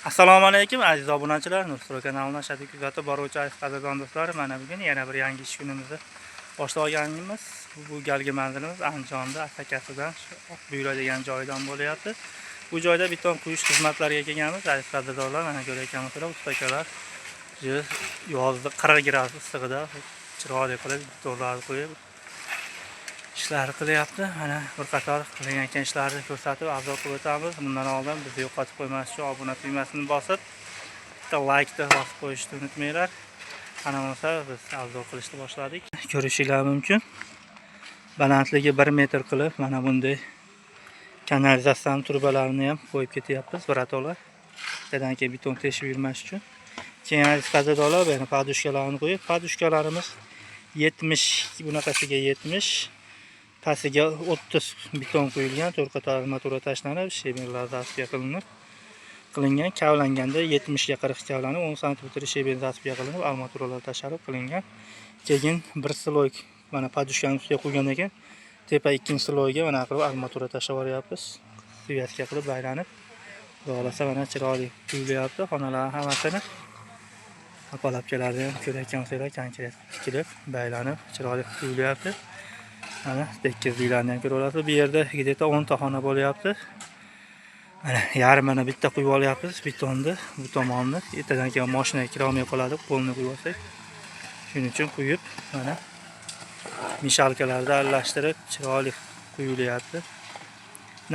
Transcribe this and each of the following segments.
Assalomu alaykum aziz obunachilar, Nusro kanalidan shaddiy kuzatib boruvchi aziz qadrdon do'stlar, mana bugun yana bir yangi ish kunimizni boshlab olganimiz. Bu galgi manzilimiz Andijonda Asakasidan Oqbuyra degan joydan bo'lyapti. Bu joyda beton quyish xizmatlariga kelganmiz aziz qadrdonlar. Mana ko'rayotgansizlar, ustakalar yozda 40 gradus issig'ida chiroyli qilib betonlarni qo'yib ishlar qilyapti. Mana bir qator qilingan ishlarni ko'rsatib arzon qilib o'tamiz. Bundan oldin bizni yo'qotib qo'ymaslik uchun obuna tugmasini bosib, bitta like-ni bosib qo'yishni unutmanglar. Ana bo'lsa biz arzon qilishni boshladik. Ko'rishingiz mumkin. Balandligi 1 metr qilib mana bunday kanalizatsiya turbalarini ham qo'yib ketyapmiz birato'la. Bittadan keyin beton teshib yurmas uchun. Keyin aziz qadrdonlar, mana padushkalarni qo'yib, padushkalarimiz 70, bunaqasiga 70, pastiga 30 beton qo'yilgan, 4 qator armatura tashlanib, shebenlar zaspga qilingan, kavlanganda 70 ga 40 kavlanib, 10 sm sheben zaspga qilinib, armaturalar tashlab qilingan. Keyin bir sloy mana padushkani ustiga qo'ygandan keyin tepa ikkinchi sloyga mana qilib armatura tashlab yuryapmiz. Suyatga qilib baylanib, xohlasa mana chiroyli tuyulyapti. Xonalar hammasini apalapkalarni ham ko'rayotgansizlar, konkret tikilib, baylanib, chiroyli tuyulyapti. Mana tekizliklarni ham ko'ra olasiz. Bu yerda где-то 10 ta xona bo'lyapti. Mana yarmini bitta quyib olyapmiz betonni, bu tomonni. Ertadan keyin mashina kirolmay qoladi, qo'lni quyib olsak. Shuning uchun quyib, mana mishalkalarda aralashtirib chiroyli quyulyapti.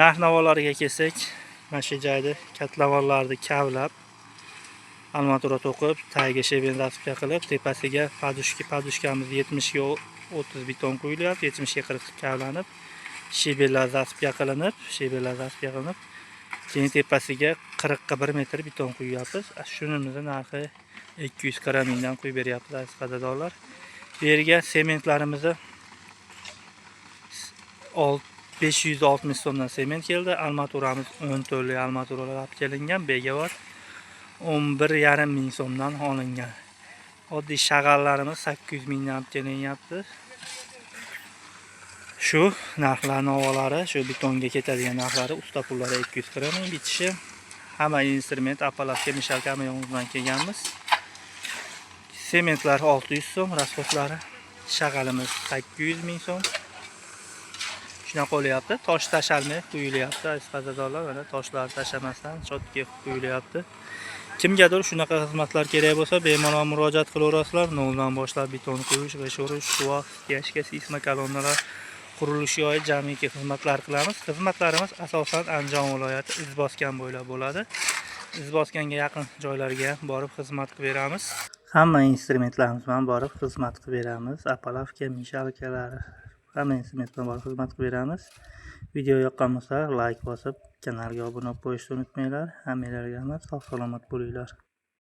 Narx-navolariga kelsak, mana shu joyda katlavorlarni kavlab, armatura to'qib, tagiga sheben zaspga qilib, tepasiga padushkamiz 70 ga 30 beton qo'yilyapti, 70 ga 40 kavlanib, shebenlar zaspga qilinib, keyin tepasiga 40 ga 1 metr beton qo'yyapmiz. Shunimizning narxi 240 mingdan qo'yib beryapmiz aziz qadrdonlar. Bu yerga sementlarimizni 560 so'mdan sement keldi. Armaturamiz 10 to'rli armaturalar olib kelingan, begavor 11,5 ming so'mdan olingan. Oddiy shag'allarimiz 800 mingdan olib kelinyapti. Shu narxlarning avolari, shu betonga ketadigan narxlari usta pullari 240 ming bitishi. Hamma instrument appalatga mishalka hamma yonimizdan kelganmiz. Sementlar 600 so'm, rasxodlari, shag'alimiz 800 ming so'm. Shuna qo'lyapti. Tosh tashalmay quyilyapti aziz qadrdonlar. Mana toshlar tashamasdan shotga quyilyapti. Kimgadir shunaqa xizmatlar kerak bo'lsa, bemalol murojaat qilaverasizlar. Noldan boshlab beton quyish, g'ishurish, suvoq, yashka, sisma kolonnalar qurilishiga oid jamiki xizmatlar qilamiz. Xizmatlarimiz asosan Andijon viloyati Izboskan bo'ylab bo'ladi. Izboskonga yaqin joylarga borib xizmat qilib beramiz. Hamma instrumentlarimiz bilan borib xizmat qilib beramiz. Apalavka, mishalkalar, hamma instrument bilan borib xizmat qilib beramiz. Video yoqqan bo'lsa, like bosib, kanalga obuna bo'lib qo'yishni unutmanglar. Hammanglarga sog' salomat bo'linglar.